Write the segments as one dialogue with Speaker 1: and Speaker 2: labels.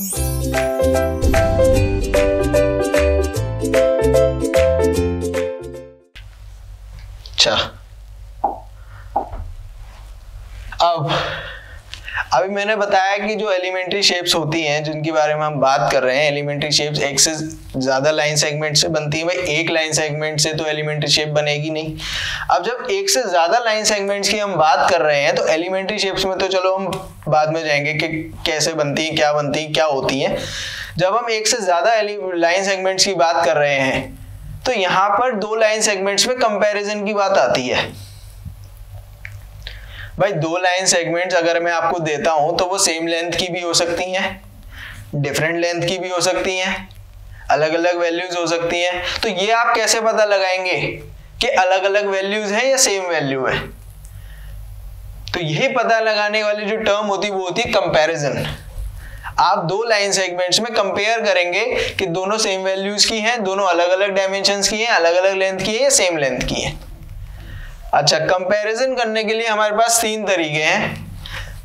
Speaker 1: अच्छा, अभी मैंने बताया कि जो एलिमेंट्री शेप्स होती हैं जिनके बारे में हम बात कर रहे हैं, एलिमेंट्री शेप्स एक से ज्यादा लाइन सेगमेंट से बनती है। भाई एक लाइन सेगमेंट से तो एलिमेंट्री शेप बनेगी नहीं। अब जब एक से ज्यादा लाइन सेगमेंट्स की हम बात कर रहे हैं तो एलिमेंट्री शेप्स में तो चलो हम बाद में जाएंगे कि कैसे बनती है, क्या होती है। जब हम एक से ज्यादा लाइन सेगमेंट्स की बात कर रहे हैं तो यहाँ पर दो लाइन सेगमेंट्स में कंपैरिजन की बात आती है। भाई दो लाइन सेगमेंट्स अगर मैं आपको देता हूं तो वो सेम लेंथ की भी हो सकती हैं, डिफरेंट लेंथ की भी हो सकती हैं, अलग अलग वैल्यूज हो सकती हैं। तो ये आप कैसे पता लगाएंगे कि अलग अलग वैल्यूज हैं या सेम वैल्यू है? तो यही पता लगाने वाली जो टर्म होती है वो होती है कंपैरिजन। आप दो लाइन सेगमेंट्स में कंपेयर करेंगे कि दोनों सेम वैल्यूज की हैं, दोनों अलग अलग डायमेंशंस की हैं, अलग अलग लेंथ की है या सेम लेंथ की है। अच्छा, कंपैरिजन करने के लिए हमारे पास तीन तरीके हैं।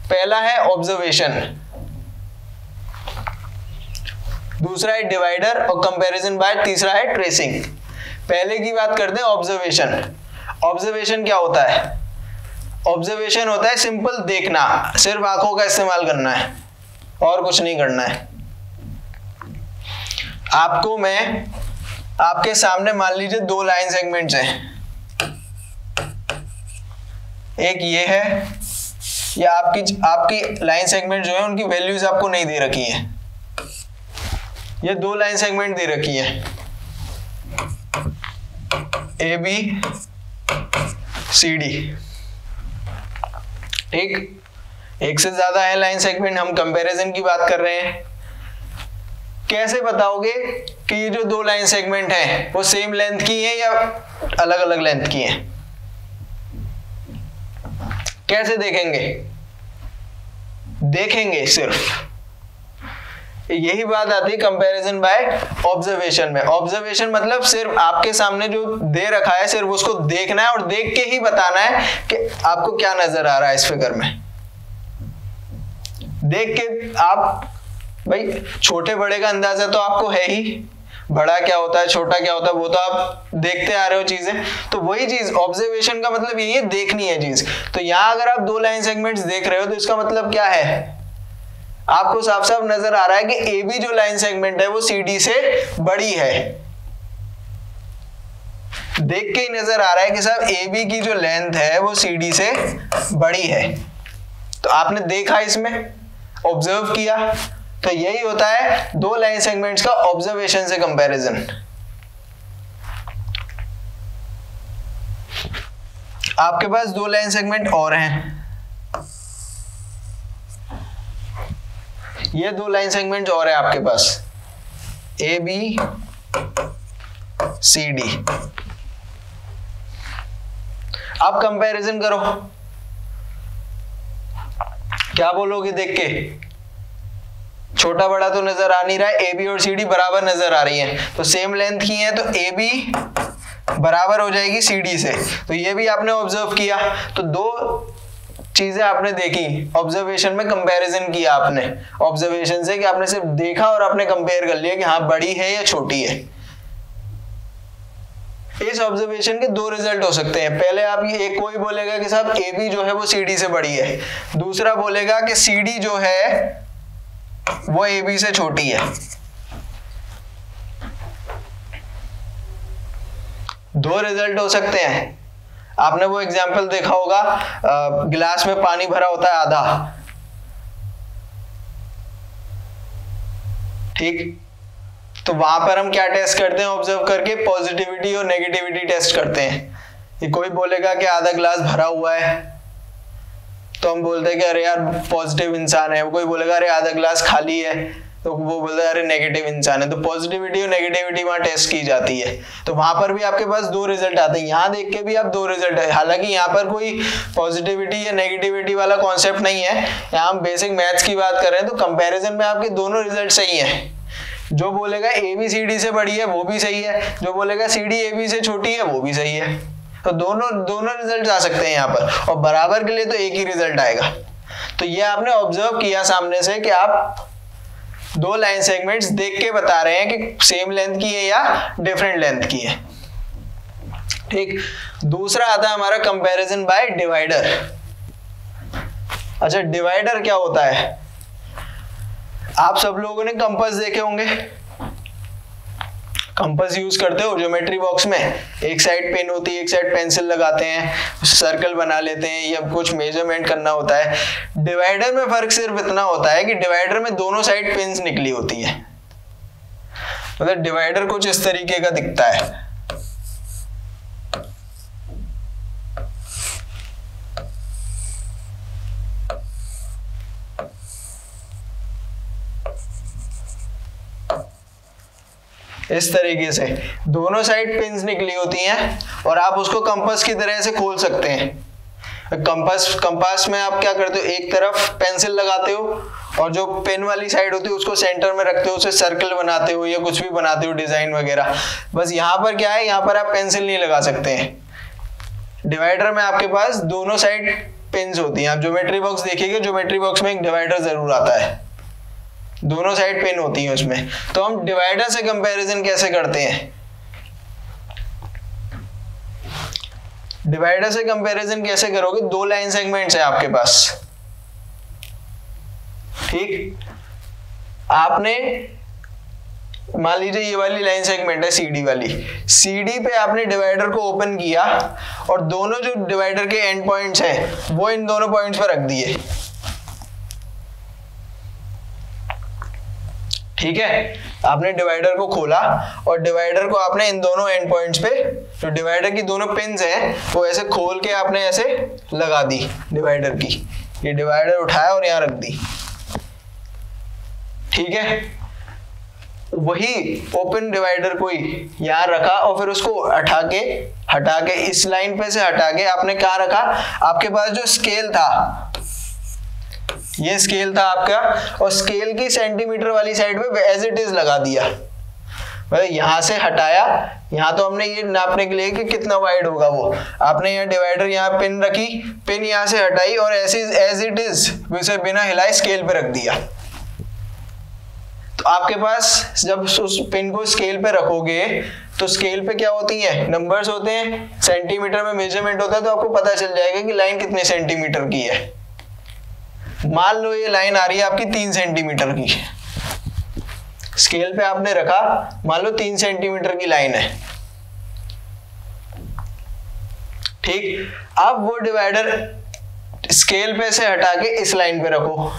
Speaker 1: पहला है ऑब्जर्वेशन, दूसरा है डिवाइडर और कंपैरिजन बाय तीसरा है ट्रेसिंग। पहले की बात करते हैं ऑब्जर्वेशन। ऑब्जर्वेशन क्या होता है? ऑब्जर्वेशन होता है सिंपल देखना, सिर्फ आंखों का इस्तेमाल करना है और कुछ नहीं करना है। आपको मैं आपके सामने मान लीजिए दो लाइन सेगमेंट्स हैं, एक ये है, या आपकी लाइन सेगमेंट जो है उनकी वैल्यूज आपको नहीं दे रखी है। ये दो लाइन सेगमेंट दे रखी है, ए बी सी डी। ठीक, एक से ज्यादा है लाइन सेगमेंट, हम कंपैरिजन की बात कर रहे हैं। कैसे बताओगे कि ये जो दो लाइन सेगमेंट हैं वो सेम लेंथ की हैं या अलग अलग लेंथ की हैं? कैसे देखेंगे? देखेंगे सिर्फ। यही बात आती है कंपैरिजन बाय ऑब्जर्वेशन में। ऑब्जर्वेशन मतलब सिर्फ आपके सामने जो दे रखा है सिर्फ उसको देखना है और देख के ही बताना है कि आपको क्या नजर आ रहा है इस फिगर में। देख के आप, भाई छोटे बड़े का अंदाजा तो आपको है ही, बड़ा क्या होता है छोटा क्या होता है वो तो आप देखते आ रहे हो चीजें। तो वही चीज ऑब्जर्वेशन का मतलब यही है, देखनी है चीज। तो यहां अगर आप दो लाइन सेगमेंट्स देख रहे हो तो इसका मतलब क्या है? आपको साफ साफ नजर आ रहा है कि ए बी जो लाइन सेगमेंट है वो सी डी से बड़ी है। देख के ही नजर आ रहा है कि साहब ए बी की जो लेंथ है वो सी डी से बड़ी है। तो आपने देखा, इसमें ऑब्जर्व किया। तो यही होता है दो लाइन सेगमेंट्स का ऑब्जर्वेशन से कंपैरिजन। आपके पास दो लाइन सेगमेंट और हैं, ये दो लाइन सेगमेंट और है आपके पास, ए बी सी डी। आप कंपैरिजन करो, क्या बोलोगे देख के? छोटा बड़ा तो नजर आ नहीं रहा है, ए बी और सी डी बराबर नजर आ रही हैं, तो सेम लेंथ की हैं, तो ए बी बराबर हो जाएगी सी डी से। तो ये भी आपने ऑब्जर्व किया। तो दो चीजें आपने देखी ऑब्जर्वेशन में, कंपैरिजन किया आपने ऑब्जर्वेशन से कि आपने सिर्फ देखा और आपने कंपेयर कर लिया कि हाँ बड़ी है या छोटी है। इस ऑब्जर्वेशन के दो रिजल्ट हो सकते हैं। पहले आप ये, एक कोई बोलेगा कि साहब ए बी जो है वो सी डी से बड़ी है, दूसरा बोलेगा कि सी डी जो है वो ए बी से छोटी है। दो रिजल्ट हो सकते हैं। आपने वो एग्जाम्पल देखा होगा, गिलास में पानी भरा होता है आधा, ठीक, तो वहां पर हम क्या टेस्ट करते हैं? ऑब्जर्व करके पॉजिटिविटी और नेगेटिविटी टेस्ट करते हैं। ये कोई बोलेगा कि आधा ग्लास भरा हुआ है तो हम बोलते हैं कि अरे यार पॉजिटिव इंसान है। कोई बोलेगा अरे आधा ग्लास खाली है तो वो बोलता है अरे नेगेटिव इंसान है। तो पॉजिटिविटी और नेगेटिविटी वहां टेस्ट की जाती है। तो वहां पर भी आपके पास दो रिजल्ट आते हैं। यहाँ देख के भी आप दो रिजल्ट है। हालांकि यहाँ पर कोई पॉजिटिविटी या नेगेटिविटी वाला कॉन्सेप्ट नहीं है, यहाँ हम बेसिक मैथ्स की बात कर रहे हैं। तो कंपैरिजन में आपके दोनों रिजल्ट सही है। जो बोलेगा ए बी सी डी से बड़ी है वो भी सही है, जो बोलेगा सी डी ए बी से छोटी है वो भी सही है। तो दोनों रिजल्ट आ सकते हैं यहाँ पर, और बराबर के लिए तो एक ही रिजल्ट आएगा। तो ये आपने ऑब्जर्व किया सामने से कि आप दो लाइन सेगमेंट्स देख के बता रहे हैं कि सेम लेंथ की है या डिफरेंट लेंथ की है। ठीक, दूसरा आता है हमारा कंपैरिजन बाय डिवाइडर। अच्छा, डिवाइडर क्या होता है? आप सब लोगों ने कंपास देखे होंगे, कंपास यूज करते हो ज्योमेट्री बॉक्स में, एक साइड पेन होती है, एक साइड पेंसिल लगाते हैं, सर्कल बना लेते हैं या कुछ मेजरमेंट करना होता है। डिवाइडर में फर्क सिर्फ इतना होता है कि डिवाइडर में दोनों साइड पिन्स निकली होती है। मतलब डिवाइडर कुछ इस तरीके का दिखता है। इस तरीके से दोनों साइड पिन्स निकली होती हैं और आप उसको कंपास की तरह से खोल सकते हैं। कंपास में आप क्या करते हो, एक तरफ पेंसिल लगाते हो और जो पेन वाली साइड होती है उसको सेंटर में रखते हो, उसे सर्कल बनाते हो या कुछ भी बनाते हो, डिजाइन वगैरह। बस यहाँ पर क्या है, यहाँ पर आप पेंसिल नहीं लगा सकते हैं। डिवाइडर में आपके पास दोनों साइड पिन्स होती हैं। आप ज्योमेट्री बॉक्स देखिएगा, ज्योमेट्री बॉक्स में एक डिवाइडर जरूर आता है, दोनों साइड पिन होती है उसमें। तो हम डिवाइडर से कंपैरिजन कैसे करते हैं? डिवाइडर से कंपैरिजन कैसे करोगे? दो लाइन सेगमेंट्स है आपके पास, ठीक। आपने मान लीजिए ये वाली लाइन सेगमेंट है सीडी वाली, सीडी पे आपने डिवाइडर को ओपन किया और दोनों जो डिवाइडर के एंड पॉइंट्स हैं वो इन दोनों पॉइंट्स पर रख दिए, ठीक है। आपने डिवाइडर को खोला और डिवाइडर को आपने इन दोनों एंड पॉइंट्स पे, जो डिवाइडर की दोनों पिन्स हैं वो ऐसे खोल के आपने ऐसे लगा दी डिवाइडर की। ये डिवाइडर उठाया और यहां रख दी, ठीक है। वही ओपन डिवाइडर को ही यहां रखा और फिर उसको हटा के इस लाइन पे से हटा के आपने कहां रखा? आपके पास जो स्केल था, ये स्केल था आपका, और स्केल की सेंटीमीटर वाली साइड पे एज इट इज लगा दिया। मतलब यहां से हटाया, यहां तो हमने ये नापने के लिए कि कितना वाइड होगा वो, आपने यहाँ डिवाइडर यहाँ पिन रखी, पिन यहां से हटाई और ऐसे एज इट इज उसे बिना हिलाए स्केल पे रख दिया। तो आपके पास जब उस पिन को स्केल पे रखोगे तो स्केल पे क्या होती है? नंबर्स होते हैं, सेंटीमीटर में मेजरमेंट होता है, तो आपको पता चल जाएगा कि लाइन कितने सेंटीमीटर की है। मान लो ये लाइन आ रही है आपकी 3 सेंटीमीटर की, स्केल पे आपने रखा, मान लो 3 सेंटीमीटर की लाइन है, ठीक। अब वो डिवाइडर स्केल पे से हटा के इस लाइन पे रखो,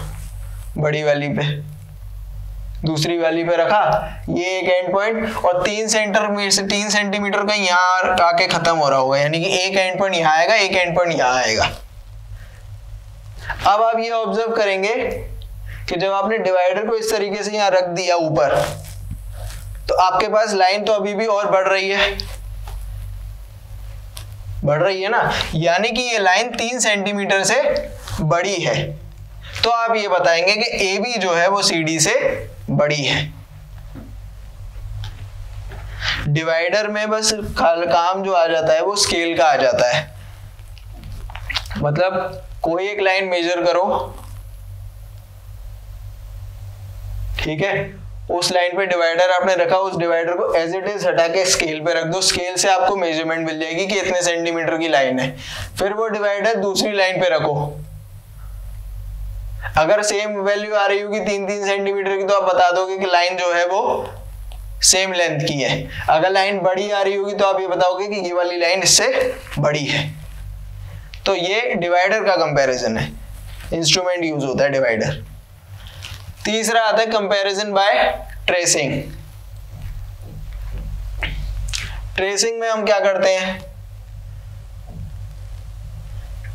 Speaker 1: बड़ी वाली पे, दूसरी वाली पे रखा, ये एक एंड पॉइंट और 3 सेंटीमीटर का यहाँ आके खत्म हो रहा होगा, यानी कि एक एंड पॉइंट यहाँ आएगा, एक एंड पॉइंट यहाँ आएगा। अब आप ये ऑब्जर्व करेंगे कि जब आपने डिवाइडर को इस तरीके से यहां रख दिया ऊपर, तो आपके पास लाइन तो अभी भी और बढ़ रही है ना, यानी कि ये लाइन 3 सेंटीमीटर से बड़ी है। तो आप ये बताएंगे कि ए बी जो है वो सी डी से बड़ी है। डिवाइडर में बस काम जो आ जाता है वो स्केल का आ जाता है। मतलब कोई एक लाइन मेजर करो, ठीक है, उस लाइन पे डिवाइडर आपने रखा, उस डिवाइडर को एज इट इज हटा के स्केल पे रख दो, स्केल से आपको मेजरमेंट मिल जाएगी कि इतने सेंटीमीटर की लाइन है। फिर वो डिवाइडर दूसरी लाइन पे रखो, अगर सेम वैल्यू आ रही होगी 3-3 सेंटीमीटर की, तो आप बता दोगे कि लाइन जो है वो सेम लेंथ की है। अगर लाइन बड़ी आ रही होगी तो आप ये बताओगे कि ये वाली लाइन इससे बड़ी है। तो ये डिवाइडर का कंपैरिजन है, इंस्ट्रूमेंट यूज होता है डिवाइडर। तीसरा आता है कंपैरिजन बाय ट्रेसिंग। ट्रेसिंग में हम क्या करते हैं?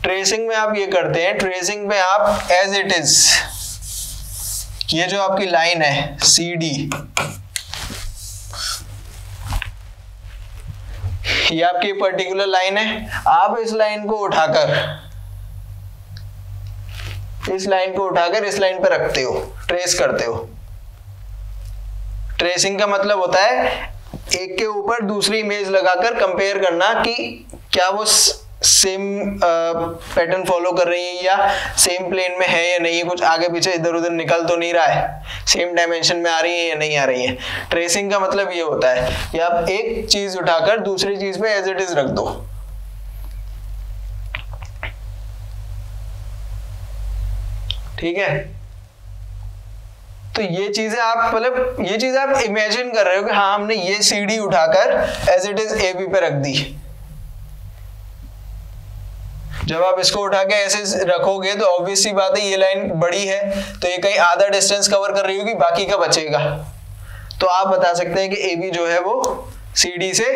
Speaker 1: ट्रेसिंग में आप ये करते हैं, ट्रेसिंग में आप एज इट इज, ये जो आपकी लाइन है सी डी, ये आपकी पर्टिकुलर लाइन है, आप इस लाइन को उठाकर इस लाइन पे रखते हो, ट्रेस करते हो। ट्रेसिंग का मतलब होता है एक के ऊपर दूसरी इमेज लगाकर कंपेयर करना कि क्या वो सेम पैटर्न फॉलो कर रही है या सेम प्लेन में है या नहीं, कुछ आगे पीछे इधर उधर निकल तो नहीं रहा है, सेम डायमेंशन में आ रही है या नहीं आ रही है। ट्रेसिंग का मतलब ये होता है कि आप एक चीज उठाकर दूसरी चीज पे एज इट इज रख दो। ठीक है, तो ये चीजें आप मतलब ये चीज आप इमेजिन कर रहे हो कि हाँ हमने ये सीडी उठाकर as it is A B पे रख दी। जब आप इसको उठा के ऐसे रखोगे तो ऑब्वियस सी बात है ये लाइन बड़ी है, तो ये कहीं आधा डिस्टेंस कवर कर रही होगी, बाकी का बचेगा। तो आप बता सकते हैं कि ए बी जो है वो सी डी से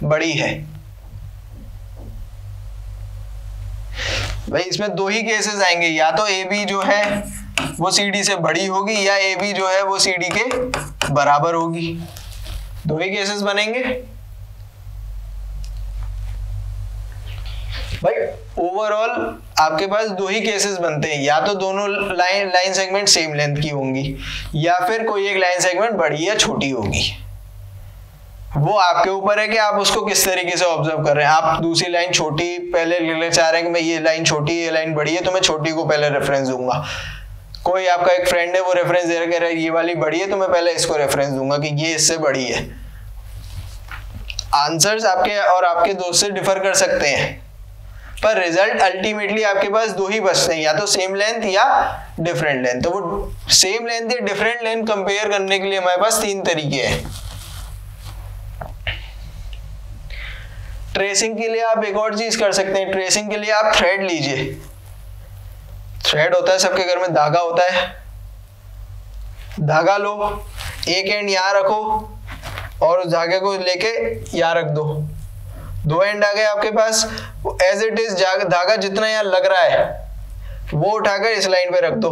Speaker 1: बड़ी है। भाई इसमें दो ही केसेस आएंगे, या तो ए बी जो है वो सी डी से बड़ी होगी या ए बी जो है वो सी डी के बराबर होगी। दो ही केसेस बनेंगे। भाई ओवरऑल आपके पास दो ही केसेस बनते हैं, या तो दोनों लाइन सेगमेंट सेम लेंथ की होंगी या फिर कोई एक लाइन सेगमेंट बड़ी या छोटी होगी। वो आपके ऊपर है कि आप उसको किस तरीके से ऑब्जर्व कर रहे हैं। आप दूसरी लाइन छोटी पहले लेना चाह रहे हैं कि मैं ये लाइन छोटी ये लाइन बड़ी है तो मैं छोटी को पहले रेफरेंस दूंगा। कोई आपका एक फ्रेंड है वो रेफरेंस दे रहा है ये वाली बड़ी है तो मैं पहले इसको रेफरेंस दूंगा कि ये इससे बड़ी है। आंसर्स आपके और आपके दोस्त से डिफर कर सकते हैं, पर रिजल्ट अल्टीमेटली आपके पास दो ही बचते हैं, या तो सेम लेंथ या डिफरेंट लेंथ। तो वो सेम लेंथ या डिफरेंट लेंथ कंपेयर करने के लिए हमारे पास तीन तरीके हैं। ट्रेसिंग के लिए आप एक और चीज कर सकते हैं। ट्रेसिंग के लिए आप थ्रेड लीजिए। थ्रेड होता है सबके घर में, धागा होता है, धागा लो, एक एंड यहां रखो और उस धागे को लेके यहां रख दो। दो एंड आ गए आपके पास, एज इट इज धागा जितना यहां लग रहा है वो उठाकर इस लाइन पे रख दो।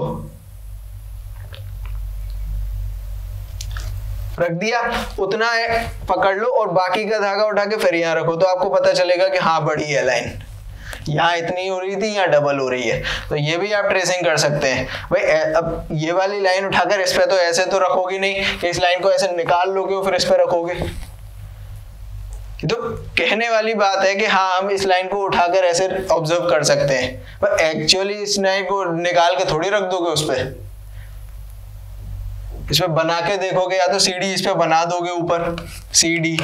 Speaker 1: रख दिया, उतना है पकड़ लो और बाकी का धागा उठा के फिर यहां रखो, तो आपको पता चलेगा कि हाँ बड़ी है लाइन, यहाँ इतनी हो रही थी यहाँ डबल हो रही है। तो ये भी आप ट्रेसिंग कर सकते हैं। भाई अब ये वाली लाइन उठाकर इस पे तो ऐसे तो रखोगे नहीं कि इस लाइन को ऐसे निकाल लोगे और फिर इस पे रखोगे। तो कहने वाली बात है कि हाँ हम इस लाइन को उठाकर ऐसे ऑब्जर्व कर सकते हैं, पर एक्चुअली इस लाइन को निकाल के थोड़ी रख दोगे उस पे। इस पे बना के देखोगे, या तो सीडी इस पे बना दोगे ऊपर सीडी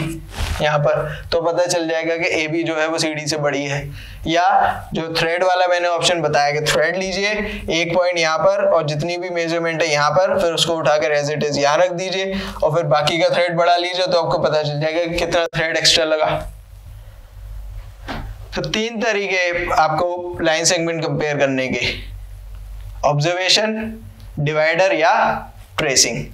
Speaker 1: यहाँ पर, तो पता चल जाएगा कि ए बी जो है वो सीडी से बड़ी है। या जो थ्रेड वाला मैंने ऑप्शन बताया कि थ्रेड लीजिए, एक पॉइंट यहाँ पर और जितनी भी मेजरमेंट है यहाँ पर, फिर उसको उठाकर एज इट इज यहाँ रख दीजिए और फिर बाकी का थ्रेड बढ़ा लीजिए, तो आपको पता चल जाएगा कि कितना थ्रेड एक्स्ट्रा लगा। तो तीन तरीके आपको लाइन सेगमेंट कंपेयर करने के, ऑब्जर्वेशन, डिवाइडर या ट्रेसिंग।